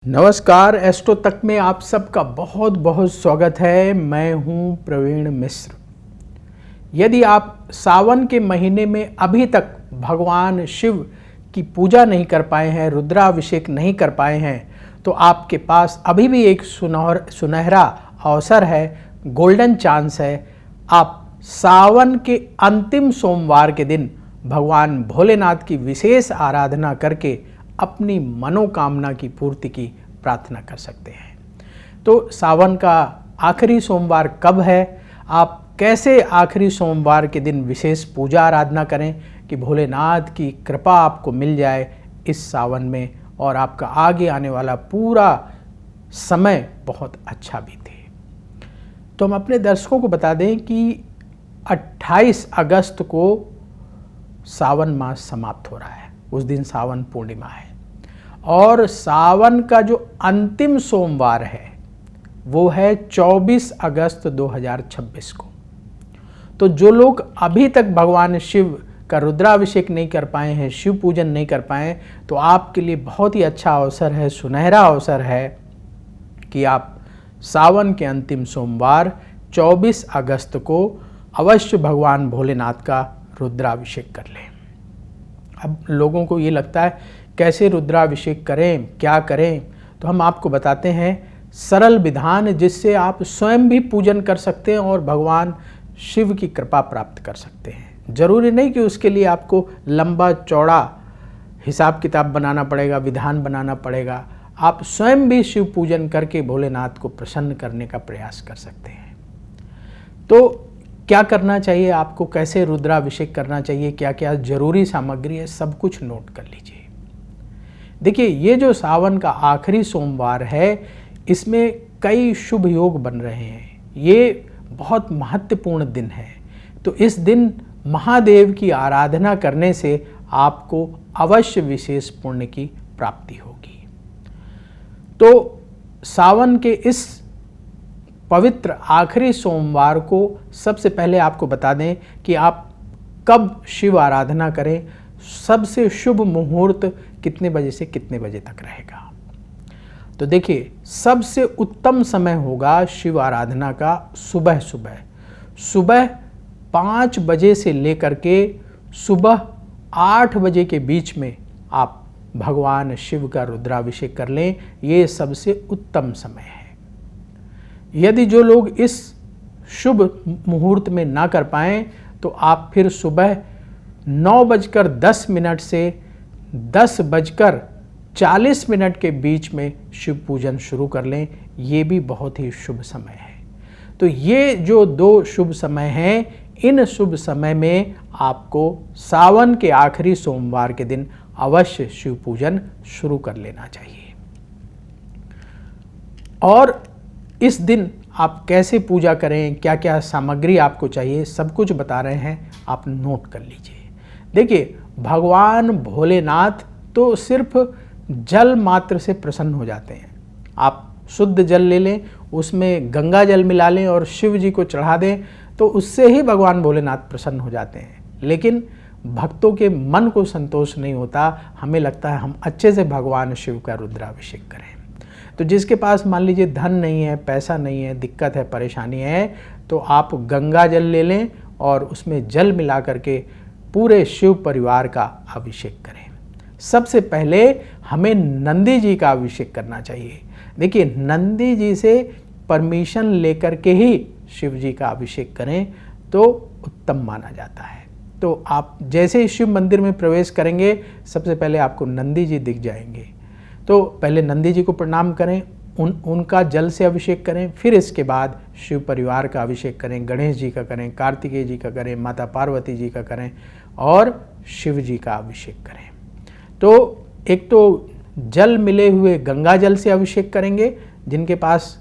नमस्कार, एस्ट्रो तक में आप सबका बहुत बहुत स्वागत है। मैं हूं प्रवीण मिश्र। यदि आप सावन के महीने में अभी तक भगवान शिव की पूजा नहीं कर पाए हैं, रुद्राभिषेक नहीं कर पाए हैं, तो आपके पास अभी भी एक सुनहरा अवसर है, गोल्डन चांस है। आप सावन के अंतिम सोमवार के दिन भगवान भोलेनाथ की विशेष आराधना करके अपनी मनोकामना की पूर्ति की प्रार्थना कर सकते हैं। तो सावन का आखिरी सोमवार कब है, आप कैसे आखिरी सोमवार के दिन विशेष पूजा आराधना करें कि भोलेनाथ की कृपा आपको मिल जाए इस सावन में और आपका आगे आने वाला पूरा समय बहुत भी बीते। तो हम अपने दर्शकों को बता दें कि 28 अगस्त को सावन मास समाप्त हो रहा है। उस दिन सावन पूर्णिमा है और सावन का जो अंतिम सोमवार है वो है 24 अगस्त 2026 को। तो जो लोग अभी तक भगवान शिव का रुद्राभिषेक नहीं कर पाए हैं, शिव पूजन नहीं कर पाए, तो आपके लिए बहुत ही अच्छा अवसर है, सुनहरा अवसर है कि आप सावन के अंतिम सोमवार 24 अगस्त को अवश्य भगवान भोलेनाथ का रुद्राभिषेक कर लें। अब लोगों को ये लगता है कैसे रुद्राभिषेक करें, क्या करें, तो हम आपको बताते हैं सरल विधान जिससे आप स्वयं भी पूजन कर सकते हैं और भगवान शिव की कृपा प्राप्त कर सकते हैं। जरूरी नहीं कि उसके लिए आपको लंबा चौड़ा हिसाब किताब बनाना पड़ेगा, विधान बनाना पड़ेगा। आप स्वयं भी शिव पूजन करके भोलेनाथ को प्रसन्न करने का प्रयास कर सकते हैं। तो क्या करना चाहिए आपको, कैसे रुद्राभिषेक करना चाहिए, क्या क्या जरूरी सामग्री है, सब कुछ नोट कर लीजिए। देखिए, ये जो सावन का आखिरी सोमवार है, इसमें कई शुभ योग बन रहे हैं। ये बहुत महत्वपूर्ण दिन है। तो इस दिन महादेव की आराधना करने से आपको अवश्य विशेष पुण्य की प्राप्ति होगी। तो सावन के इस पवित्र आखिरी सोमवार को सबसे पहले आपको बता दें कि आप कब शिव आराधना करें। सबसे शुभ मुहूर्त कितने बजे से कितने बजे तक रहेगा। तो देखिए, सबसे उत्तम समय होगा शिव आराधना का सुबह 5 बजे से लेकर के सुबह 8 बजे के बीच में आप भगवान शिव का रुद्राभिषेक कर लें। ये सबसे उत्तम समय है। यदि जो लोग इस शुभ मुहूर्त में ना कर पाएँ तो आप फिर सुबह 9:10 से 10:40 के बीच में शिव पूजन शुरू कर लें। ये भी बहुत ही शुभ समय है। तो ये जो 2 शुभ समय हैं, इन शुभ समय में आपको सावन के आखिरी सोमवार के दिन अवश्य शिव पूजन शुरू कर लेना चाहिए। और इस दिन आप कैसे पूजा करें, क्या क्या सामग्री आपको चाहिए, सब कुछ बता रहे हैं, आप नोट कर लीजिए। देखिए, भगवान भोलेनाथ तो सिर्फ जल मात्र से प्रसन्न हो जाते हैं। आप शुद्ध जल ले लें, उसमें गंगा जल मिला लें और शिव जी को चढ़ा दें, तो उससे ही भगवान भोलेनाथ प्रसन्न हो जाते हैं। लेकिन भक्तों के मन को संतोष नहीं होता। हमें लगता है हम अच्छे से भगवान शिव का रुद्राभिषेक करें। तो जिसके पास मान लीजिए धन नहीं है, पैसा नहीं है, दिक्कत है, परेशानी है, तो आप गंगा जल ले लें और उसमें जल मिला करके पूरे शिव परिवार का अभिषेक करें। सबसे पहले हमें नंदी जी का अभिषेक करना चाहिए। देखिए, नंदी जी से परमिशन लेकर के ही शिव जी का अभिषेक करें तो उत्तम माना जाता है। तो आप जैसे ही शिव मंदिर में प्रवेश करेंगे, सबसे पहले आपको नंदी जी दिख जाएंगे। तो पहले नंदी जी को प्रणाम करें, उनका जल से अभिषेक करें। फिर इसके बाद शिव परिवार का अभिषेक करें, गणेश जी का करें, कार्तिकेय जी का करें, माता पार्वती जी का करें और शिव जी का अभिषेक करें। तो एक तो जल मिले हुए गंगा जल से अभिषेक करेंगे जिनके पास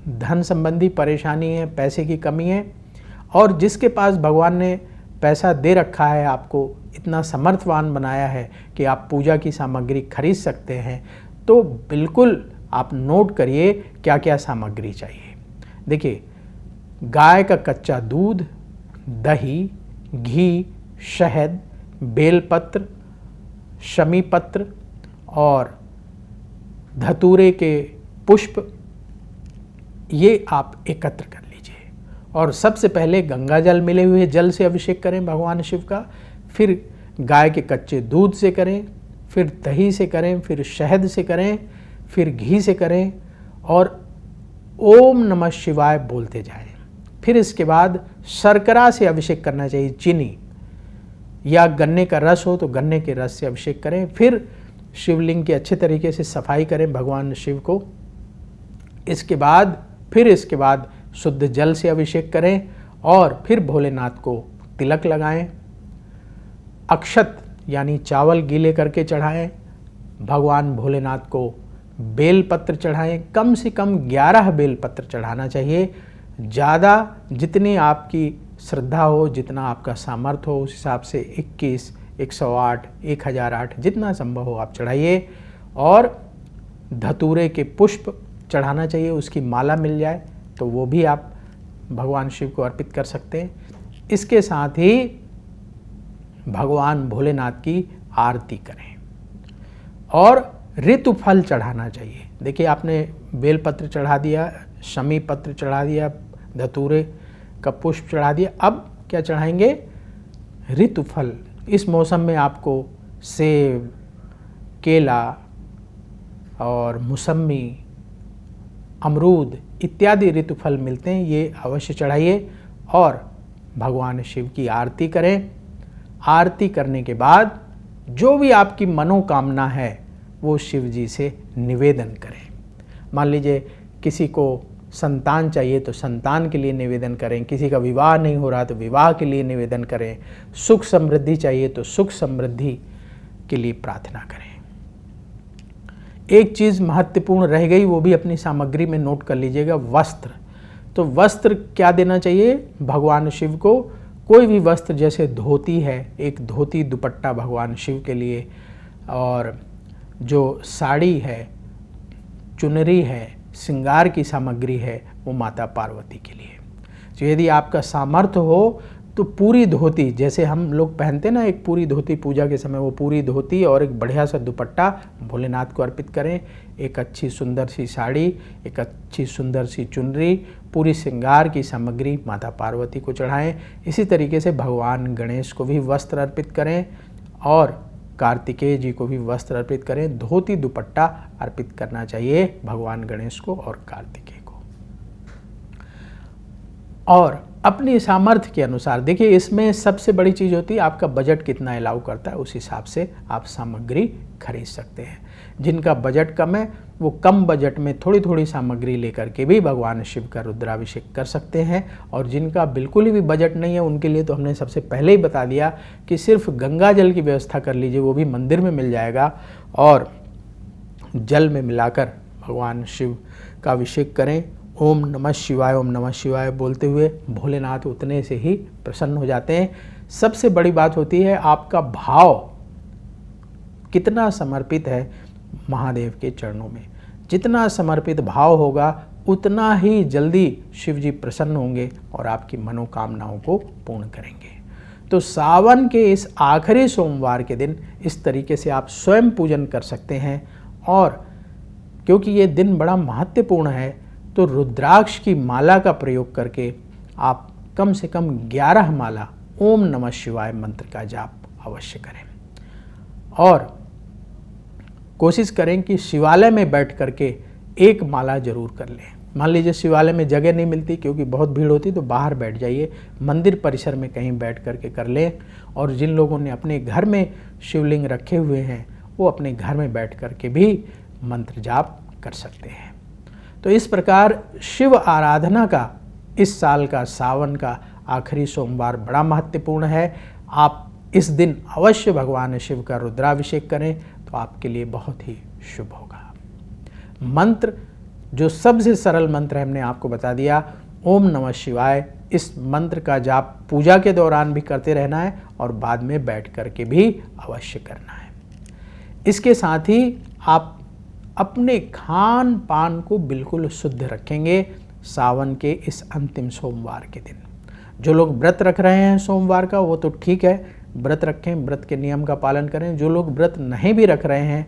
धन संबंधी परेशानी है, पैसे की कमी है, और जिसके पास भगवान ने पैसा दे रखा है, आपको इतना समर्थवान बनाया है कि आप पूजा की सामग्री खरीद सकते हैं, तो बिल्कुल आप नोट करिए क्या क्या सामग्री चाहिए। देखिए, गाय का कच्चा दूध, दही, घी, शहद, बेलपत्र, शमी पत्र और धतूरे के पुष्प, ये आप एकत्र कर लीजिए और सबसे पहले गंगा जल मिले हुए जल से अभिषेक करें भगवान शिव का, फिर गाय के कच्चे दूध से करें, फिर दही से करें, फिर शहद से करें, फिर घी से करें और ओम नमः शिवाय बोलते जाएं। फिर इसके बाद शर्करा से अभिषेक करना चाहिए, चीनी या गन्ने का रस हो तो गन्ने के रस से अभिषेक करें। फिर शिवलिंग की अच्छे तरीके से सफाई करें भगवान शिव को। इसके बाद शुद्ध जल से अभिषेक करें और फिर भोलेनाथ को तिलक लगाएं। अक्षत यानी चावल गीले करके चढ़ाएं। भगवान भोलेनाथ को बेल पत्र चढ़ाएं। कम से कम 11 बेल पत्र चढ़ाना चाहिए। ज़्यादा जितनी आपकी श्रद्धा हो, जितना आपका सामर्थ्य हो, उस हिसाब से 21, 108, 1008 जितना संभव हो आप चढ़ाइए। और धतूरे के पुष्प चढ़ाना चाहिए, उसकी माला मिल जाए तो वो भी आप भगवान शिव को अर्पित कर सकते हैं। इसके साथ ही भगवान भोलेनाथ की आरती करें और ऋतु फल चढ़ाना चाहिए। देखिए, आपने बेलपत्र चढ़ा दिया, शमी पत्र चढ़ा दिया, धतूरे का पुष्प चढ़ा दिया, अब क्या चढ़ाएंगे? ऋतु फल। इस मौसम में आपको सेब, केला और मौसम्मी, अमरूद इत्यादि ऋतु फल मिलते हैं, ये अवश्य चढ़ाइए और भगवान शिव की आरती करें। आरती करने के बाद जो भी आपकी मनोकामना है वो शिव जी से निवेदन करें। मान लीजिए किसी को संतान चाहिए तो संतान के लिए निवेदन करें, किसी का विवाह नहीं हो रहा तो विवाह के लिए निवेदन करें, सुख समृद्धि चाहिए तो सुख समृद्धि के लिए प्रार्थना करें। एक चीज़ महत्वपूर्ण रह गई, वो भी अपनी सामग्री में नोट कर लीजिएगा, वस्त्र। तो वस्त्र क्या देना चाहिए भगवान शिव को? कोई भी वस्त्र, जैसे धोती है, एक धोती दुपट्टा भगवान शिव के लिए, और जो साड़ी है, चुनरी है, श्रृंगार की सामग्री है, वो माता पार्वती के लिए। तो यदि आपका सामर्थ्य हो तो पूरी धोती, जैसे हम लोग पहनते ना एक पूरी धोती पूजा के समय, वो पूरी धोती और एक बढ़िया सा दुपट्टा भोलेनाथ को अर्पित करें। एक अच्छी सुंदर सी साड़ी, एक अच्छी सुंदर सी चुनरी, पूरी श्रृंगार की सामग्री माता पार्वती को चढ़ाएं। इसी तरीके से भगवान गणेश को भी वस्त्र अर्पित करें और कार्तिकेय जी को भी वस्त्र अर्पित करें। धोती दुपट्टा अर्पित करना चाहिए भगवान गणेश को और कार्तिकेय को। और अपनी सामर्थ्य के अनुसार, देखिए इसमें सबसे बड़ी चीज़ होती है आपका बजट कितना अलाउ करता है, उस हिसाब से आप सामग्री खरीद सकते हैं। जिनका बजट कम है वो कम बजट में थोड़ी थोड़ी सामग्री लेकर के भी भगवान शिव का रुद्राभिषेक कर सकते हैं। और जिनका बिल्कुल ही भी बजट नहीं है उनके लिए तो हमने सबसे पहले ही बता दिया कि सिर्फ गंगा जल की व्यवस्था कर लीजिए, वो भी मंदिर में मिल जाएगा, और जल में मिलाकर भगवान शिव का अभिषेक करें। ओम नमः शिवाय बोलते हुए भोलेनाथ उतने से ही प्रसन्न हो जाते हैं। सबसे बड़ी बात होती है आपका भाव कितना समर्पित है महादेव के चरणों में। जितना समर्पित भाव होगा उतना ही जल्दी शिव जी प्रसन्न होंगे और आपकी मनोकामनाओं को पूर्ण करेंगे। तो सावन के इस आखिरी सोमवार के दिन इस तरीके से आप स्वयं पूजन कर सकते हैं। और क्योंकि ये दिन बड़ा महत्वपूर्ण है तो रुद्राक्ष की माला का प्रयोग करके आप कम से कम 11 माला ओम नमः शिवाय मंत्र का जाप अवश्य करें। और कोशिश करें कि शिवालय में बैठ करके एक माला जरूर कर लें। मान लीजिए शिवालय में जगह नहीं मिलती क्योंकि बहुत भीड़ होती, तो बाहर बैठ जाइए, मंदिर परिसर में कहीं बैठ करके कर लें। और जिन लोगों ने अपने घर में शिवलिंग रखे हुए हैं वो अपने घर में बैठ करके भी मंत्र जाप कर सकते हैं। तो इस प्रकार शिव आराधना का इस साल का सावन का आखिरी सोमवार बड़ा महत्वपूर्ण है। आप इस दिन अवश्य भगवान शिव का रुद्राभिषेक करें तो आपके लिए बहुत ही शुभ होगा। मंत्र, जो सबसे सरल मंत्र है, हमने आपको बता दिया, ओम नमः शिवाय। इस मंत्र का जाप पूजा के दौरान भी करते रहना है और बाद में बैठ करके भी अवश्य करना है। इसके साथ ही आप अपने खान पान को बिल्कुल शुद्ध रखेंगे सावन के इस अंतिम सोमवार के दिन। जो लोग व्रत रख रहे हैं सोमवार का वो तो ठीक है, व्रत रखें, व्रत के नियम का पालन करें। जो लोग व्रत नहीं भी रख रहे हैं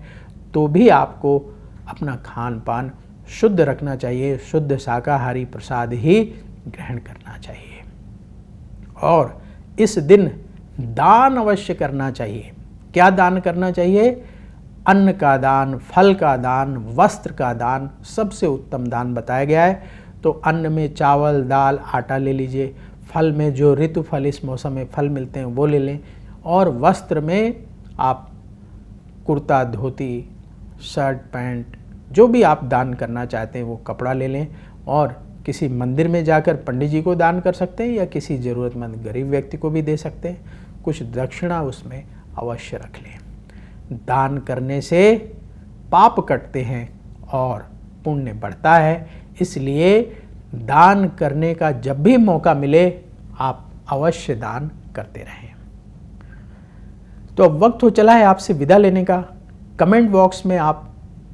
तो भी आपको अपना खान पान शुद्ध रखना चाहिए, शुद्ध शाकाहारी प्रसाद ही ग्रहण करना चाहिए। और इस दिन दान अवश्य करना चाहिए। क्या दान करना चाहिए? अन्न का दान, फल का दान, वस्त्र का दान सबसे उत्तम दान बताया गया है। तो अन्न में चावल, दाल, आटा ले लीजिए, फल में जो ऋतु फल इस मौसम में फल मिलते हैं वो ले लें, और वस्त्र में आप कुर्ता, धोती, शर्ट, पैंट जो भी आप दान करना चाहते हैं वो कपड़ा ले लें। और किसी मंदिर में जाकर पंडित जी को दान कर सकते हैं या किसी ज़रूरतमंद गरीब व्यक्ति को भी दे सकते हैं। कुछ दक्षिणा उसमें अवश्य रख लें। दान करने से पाप कटते हैं और पुण्य बढ़ता है, इसलिए दान करने का जब भी मौका मिले आप अवश्य दान करते रहें। तो अब वक्त हो चला है आपसे विदा लेने का। कमेंट बॉक्स में आप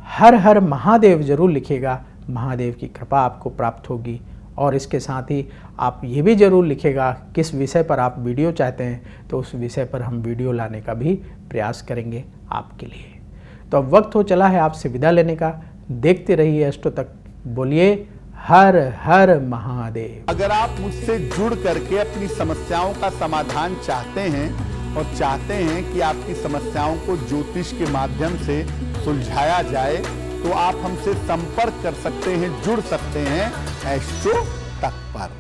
हर हर महादेव जरूर लिखिएगा, महादेव की कृपा आपको प्राप्त होगी। और इसके साथ ही आप ये भी ज़रूर लिखिएगा किस विषय पर आप वीडियो चाहते हैं, तो उस विषय पर हम वीडियो लाने का भी प्रयास करेंगे आपके लिए। तो अब वक्त हो चला है आपसे विदा लेने का। देखते रहिए एस्ट्रो तक। बोलिए हर हर महादेव। अगर आप मुझसे जुड़ करके अपनी समस्याओं का समाधान चाहते हैं और चाहते हैं कि आपकी समस्याओं को ज्योतिष के माध्यम से सुलझाया जाए, तो आप हमसे संपर्क कर सकते हैं, जुड़ सकते हैं एस्ट्रो तक पर।